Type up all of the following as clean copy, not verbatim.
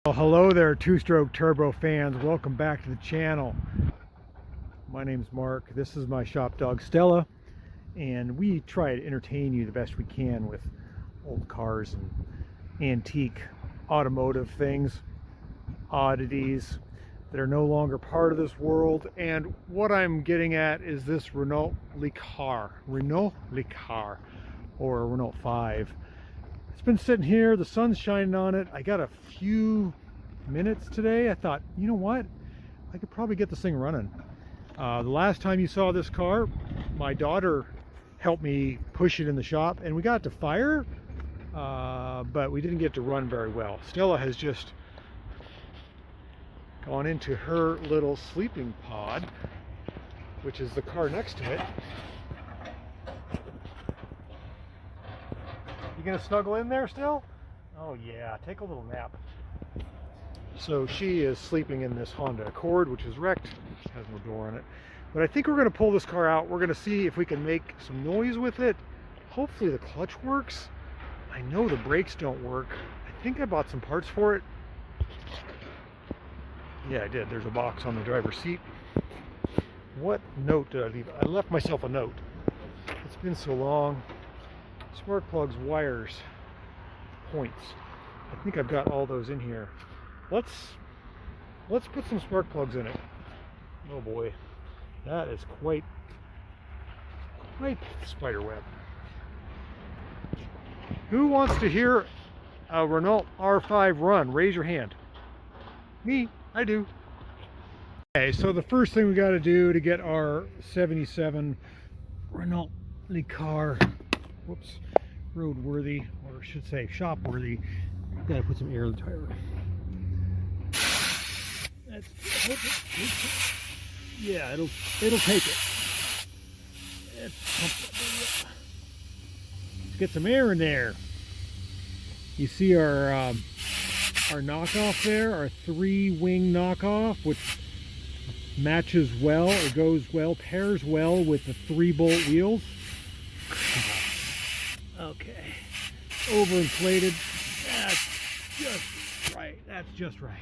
Well, hello there, two-stroke turbo fans. Welcome back to the channel. My name's Mark. This is my shop dog Stella, and we try to entertain you the best we can with old cars and antique automotive things, oddities that are no longer part of this world. And what I'm getting at is this Renault LeCar, or a Renault 5. It's been sitting here, the sun's shining on it. I got a few minutes today. I thought, you know what, I could probably get this thing running. The last time you saw this car, my daughter helped me push it in the shop and we got it to fire, but we didn't get to run very well. Stella has just gone into her little sleeping pod, which is the car next to it. You gonna snuggle in there still? Oh yeah, take a little nap. So she is sleeping in this Honda Accord, which is wrecked, has no door on it. But I think we're gonna pull this car out. We're gonna see if we can make some noise with it. Hopefully the clutch works. I know the brakes don't work. I think I bought some parts for it. Yeah, I did. There's a box on the driver's seat. What note did I leave? I left myself a note. It's been so long. Spark plugs, wires, points. I think I've got all those in here. Let's put some spark plugs in it. Oh boy, that is quite spider web. Who wants to hear a Renault R5 run? Raise your hand. Me, I do. Okay, so the first thing we got to do to get our 77 Renault LeCar, whoops, roadworthy, or I should say shop worthy, gotta put some air in the tire. Yeah, it'll take it. Let's get some air in there. You see our knockoff there, our 3-wing knockoff, which matches well, or goes well, pairs well with the 3-bolt wheels. Okay, overinflated. That's just right. That's just right.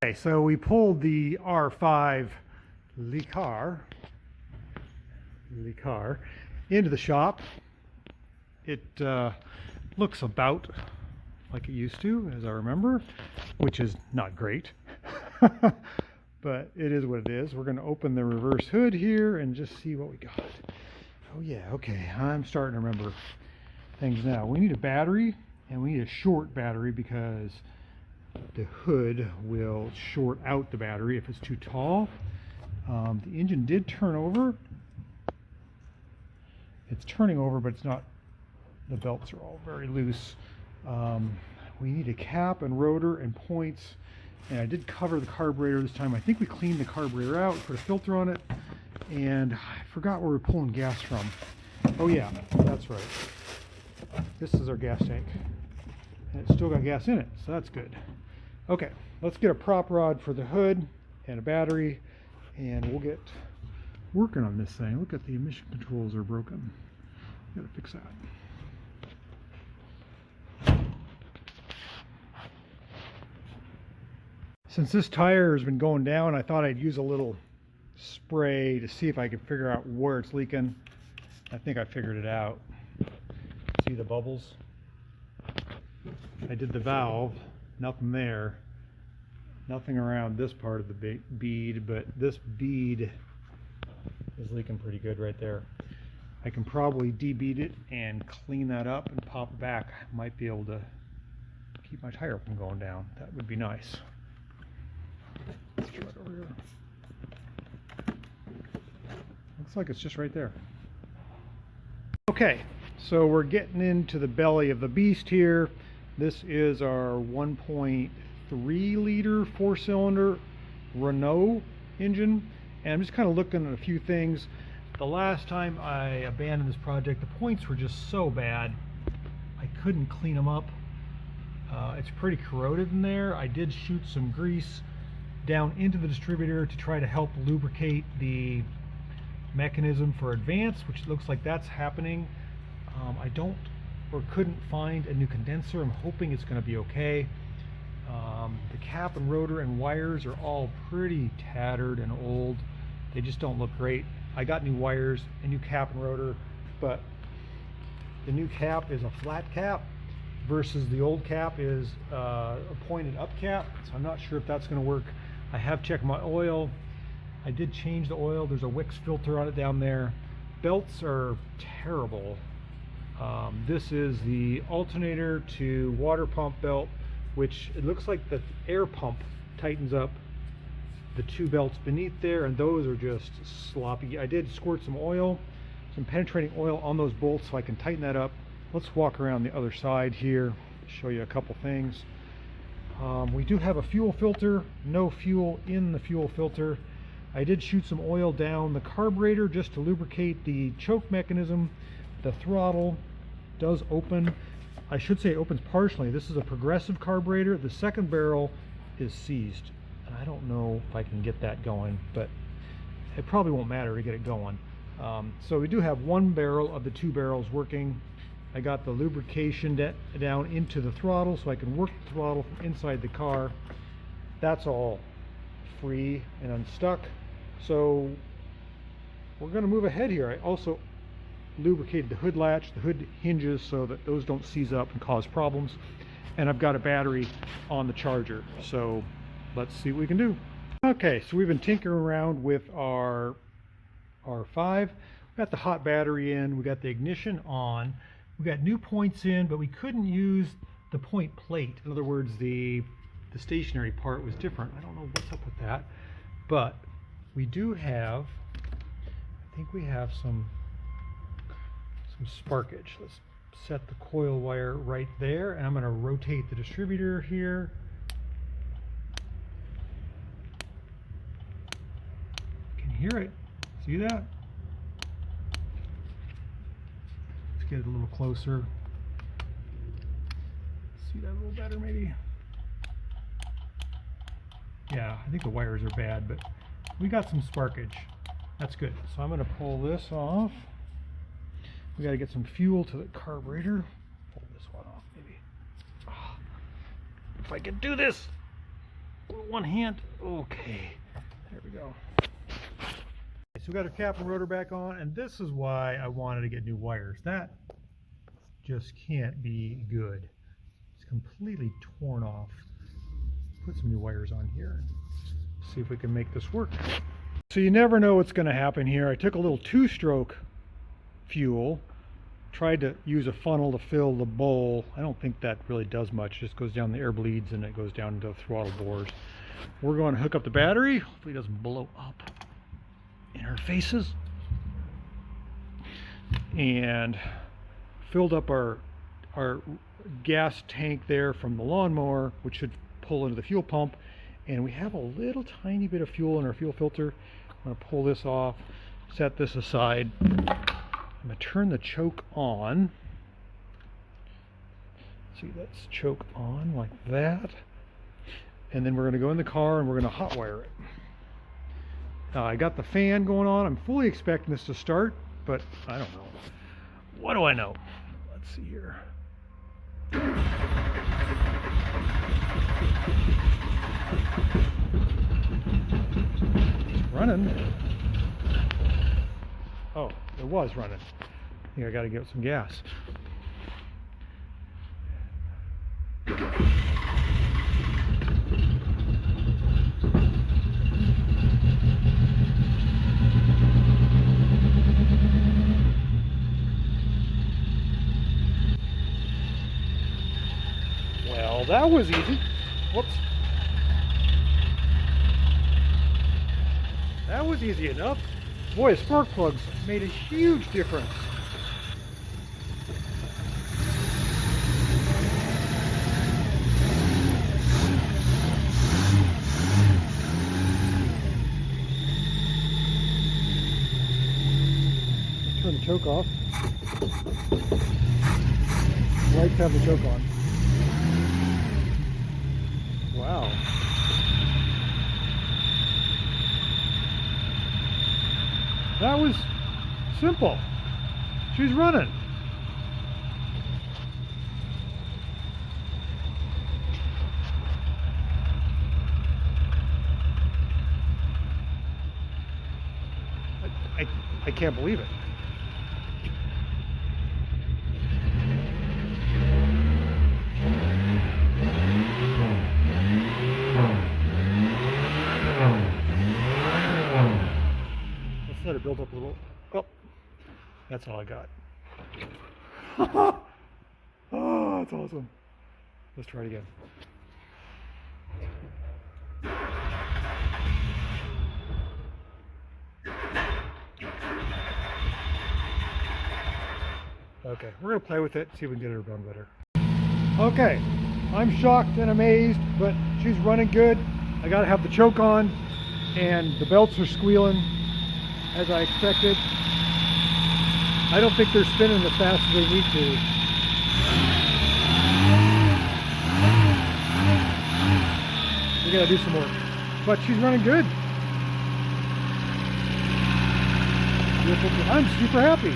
Okay, so we pulled the R5 LeCar into the shop. It looks about like it used to, as I remember, which is not great. But it is what it is. We're going to open the reverse hood here and just see what we got. Oh yeah, okay, I'm starting to remember things now. We need a battery, and we need a short battery because the hood will short out the battery if it's too tall. The engine did turn over. It's turning over, but it's not, the belts are all very loose. We need a cap and rotor and points, and I did cover the carburetor this time. I think we cleaned the carburetor out, put a filter on it, and I forgot where we're pulling gas from. Oh yeah, that's right. This is our gas tank, and it's still got gas in it, so that's good. Okay, let's get a prop rod for the hood and a battery, and we'll get working on this thing. Look at the emission controls are broken. Gotta fix that. Since this tire has been going down, I thought I'd use a little spray to see if I could figure out where it's leaking. I think I figured it out. See the bubbles? I did the valve, nothing there. Nothing around this part of the bead, but this bead is leaking pretty good right there. I can probably debead it and clean that up and pop it back. I might be able to keep my tire from going down. That would be nice. Let's try it over here. Looks like it's just right there. Okay, so we're getting into the belly of the beast here. This is our 1.3 liter 4-cylinder Renault engine, and I'm just kind of looking at a few things. The last time I abandoned this project, the points were just so bad I couldn't clean them up. It's pretty corroded in there. I did shoot some grease down into the distributor to try to help lubricate the mechanism for advance, which looks like that's happening. I don't or couldn't find a new condenser. I'm hoping it's going to be okay. The cap and rotor and wires are all pretty tattered and old. They just don't look great. I got new wires, a new cap and rotor, but the new cap is a flat cap versus the old cap is a pointed up cap. So I'm not sure if that's going to work. I have checked my oil. I did change the oil. There's a Wix filter on it down there. Belts are terrible. This is the alternator to water pump belt, which it looks like the air pump tightens up the two belts beneath there, and those are just sloppy. I did squirt some oil, some penetrating oil on those bolts so I can tighten that up. Let's walk around the other side here, show you a couple things. We do have a fuel filter, no fuel in the fuel filter. I did shoot some oil down the carburetor just to lubricate the choke mechanism. The throttle does open. I should say it opens partially. This is a progressive carburetor. The second barrel is seized. And I don't know if I can get that going, but it probably won't matter to get it going. So we do have one barrel of the two barrels working. I got the lubrication down into the throttle so I can work the throttle from inside the car. That's all free and unstuck. So we're going to move ahead here. I also lubricated the hood latch, the hood hinges, so that those don't seize up and cause problems. And I've got a battery on the charger. So let's see what we can do. Okay, so we've been tinkering around with our R5. We got the hot battery in, we got the ignition on, we got new points in, but we couldn't use the point plate. In other words, the stationary part was different. I don't know what's up with that, but we do have, I think we have some sparkage. Let's set the coil wire right there, and I'm going to rotate the distributor here. You can hear it. See that? Let's get it a little closer. See that a little better maybe? Yeah, I think the wires are bad, but we got some sparkage. That's good. So I'm going to pull this off. We got to get some fuel to the carburetor. Pull this one off maybe. Oh, if I can do this with one hand. Okay, there we go. So we got our cap and rotor back on, and this is why I wanted to get new wires. That just can't be good. It's completely torn off. Put some new wires on here. See if we can make this work. So you never know what's going to happen here. I took a little two-stroke fuel, tried to use a funnel to fill the bowl. I don't think that really does much. It just goes down the air bleeds and it goes down into the throttle bores. We're going to hook up the battery. Hopefully it doesn't blow up in our faces. And filled up our gas tank there from the lawnmower, which should pull into the fuel pump. And we have a little tiny bit of fuel in our fuel filter. I'm going to pull this off, set this aside. I'm going to turn the choke on. See, that's choke on like that. And then we're going to go in the car and we're going to hot wire it. I got the fan going on. I'm fully expecting this to start, but I don't know. What do I know? Let's see here. It's running. Oh, it was running. I think I got to get some gas. Well, that was easy. Whoops. That was easy enough. Boy, spark plugs made a huge difference. Turn the choke off. Lights have the choke on. Wow. That was simple. She's running. I can't believe it. Let's let it build up a little. Oh, that's all I got. Oh, that's awesome. Let's try it again. Okay, we're gonna play with it, see if we can get her to run better. Okay, I'm shocked and amazed, but she's running good. I gotta have the choke on, and the belts are squealing as I expected. I don't think they're spinning as fast as they need to. We gotta do some more, but she's running good. I'm super happy.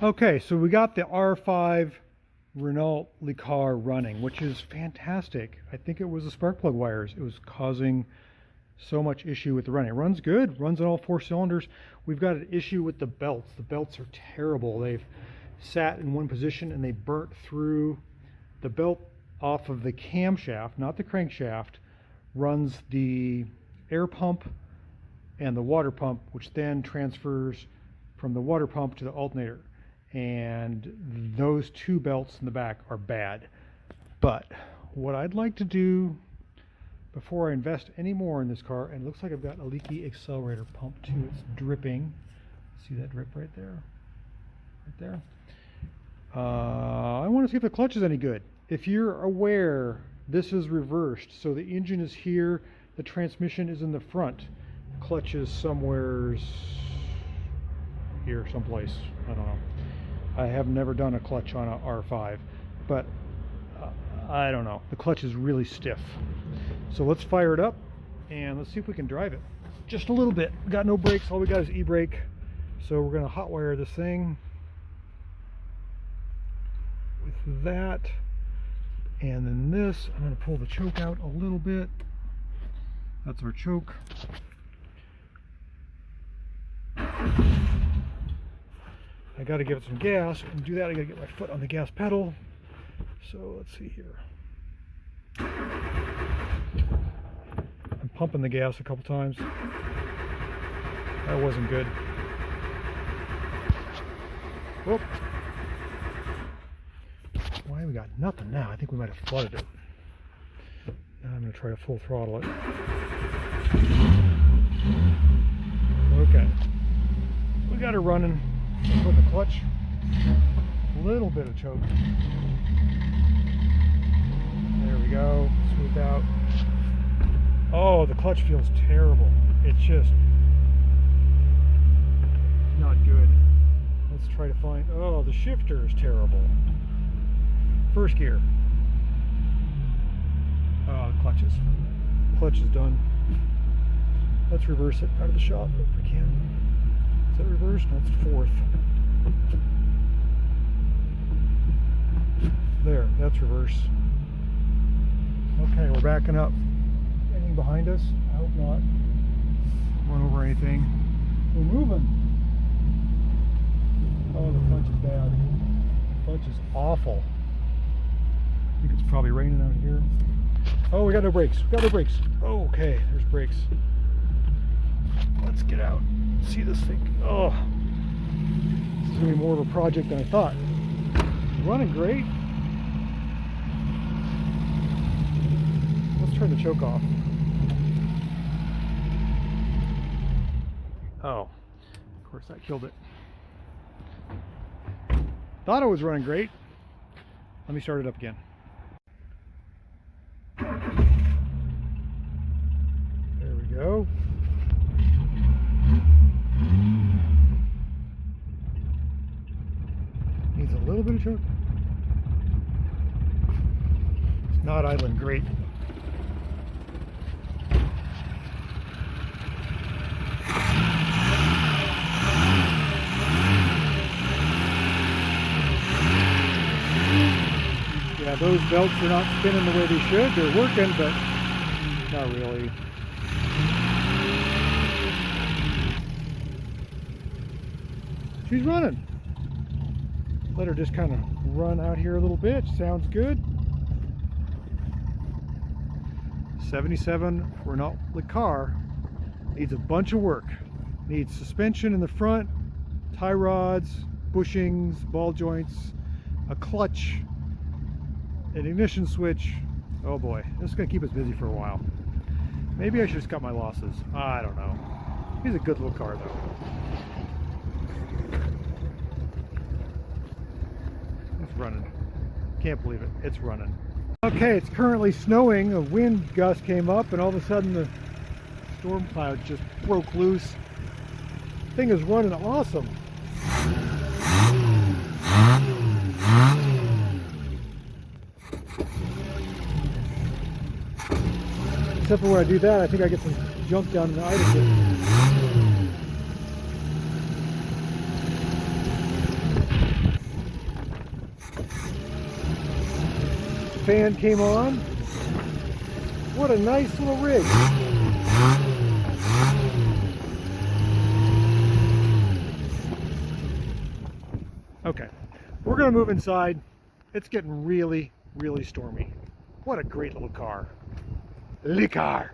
Okay, so we got the R5 Renault LeCar running, which is fantastic. I think it was the spark plug wires. It was causing so much issue with the running. It runs good, runs on all 4 cylinders. We've got an issue with the belts. The belts are terrible. They've sat in one position and they burnt through. The belt off of the camshaft, not the crankshaft, runs the air pump and the water pump, which then transfers from the water pump to the alternator. And those 2 belts in the back are bad. But what I'd like to do before I invest any more in this car, and it looks like I've got a leaky accelerator pump too. It's dripping. See that drip right there? Right there. I want to see if the clutch is any good. If you're aware, this is reversed. So the engine is here, the transmission is in the front. Clutch is somewheres here, someplace. I don't know. I have never done a clutch on a R5, but I don't know. The clutch is really stiff. So let's fire it up and let's see if we can drive it. Just a little bit. We got no brakes. All we got is e-brake. So we're going to hot wire this thing with that. And then this, I'm going to pull the choke out a little bit. That's our choke. I got to give it some gas, and to do that I got to get my foot on the gas pedal. So let's see here. I'm pumping the gas a couple times. That wasn't good. Whoop. Why we got nothing now? I think we might have flooded it. Now I'm going to try to full throttle it. Okay. We got her running. Put the clutch, a little bit of choke. There we go, smooth out. Oh, the clutch feels terrible. It's just not good. Let's try to find, oh, the shifter is terrible. First gear. Oh, the clutch is done. Let's reverse it out of the shop if we can. Is that reverse? No, it's 4th. There, that's reverse. Okay, we're backing up. Anything behind us? I hope not. Run over anything. We're moving. Oh, the clutch is bad. The clutch is awful. I think it's probably raining out here. Oh, we got no brakes. We got no brakes. Oh, okay, there's brakes. Let's get out. See this thing. Oh, this is going to be more of a project than I thought. It's running great. Let's turn the choke off. Oh, of course that killed it. Thought it was running great. Let me start it up again. There we go. Needs a little bit of choke. It's not idling great. Yeah, those belts are not spinning the way they should. They're working, but not really. She's running. Let her just kind of run out here a little bit. Sounds good. 77 Renault LeCar needs a bunch of work. Needs suspension in the front, tie rods, bushings, ball joints, a clutch, an ignition switch. Oh boy, this is going to keep us busy for a while. Maybe I should just cut my losses. I don't know. He's a good little car though. It's running. Can't believe it. It's running. Okay, it's currently snowing. A wind gust came up and all of a sudden the storm cloud just broke loose. Thing is running awesome. Except for when I do that, I think I get some junk down in the idle kit. Fan came on. What a nice little rig. Okay, we're gonna move inside. It's getting really, really stormy. What a great little car. LeCar.